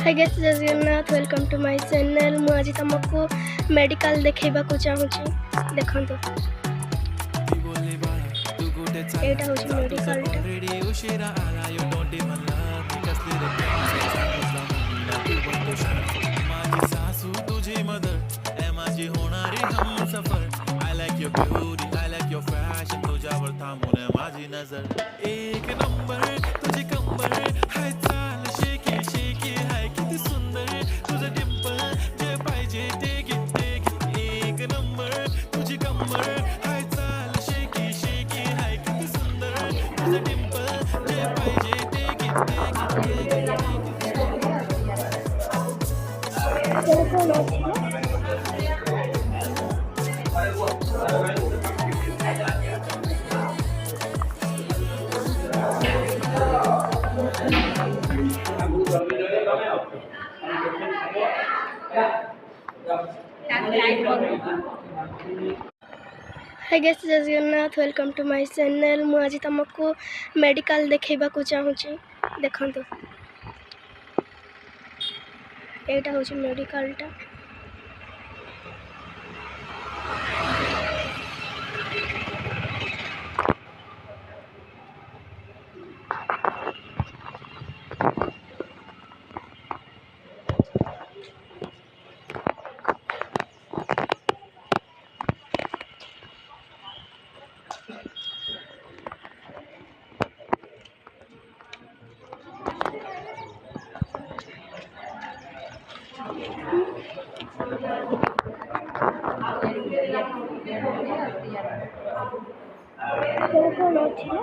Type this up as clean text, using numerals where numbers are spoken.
हाय guys, जय Jagannath. Welcome to my channel. मु आज तुमको मेडिकल देखैबा को चाहूची। देखंतु एटा होची मेडिकल एक नंबर तुझी कंबर हाय चाल शेकी शेकी हाय किती सुंदर तुझं डिंपल जे पाहिजे ते घे एक नंबर तुझी कंबर हाय चाल शेकी शेकी हाय किती सुंदर तुझं डिंपल जे पाहिजे ते हाय गाइस, जय Jagannath. Welcome to my channel. मु आज तुमको मेडिकल देखैबा को चाहूची। देखंतु एटा होची मेडिकल टा। কোন ছিল?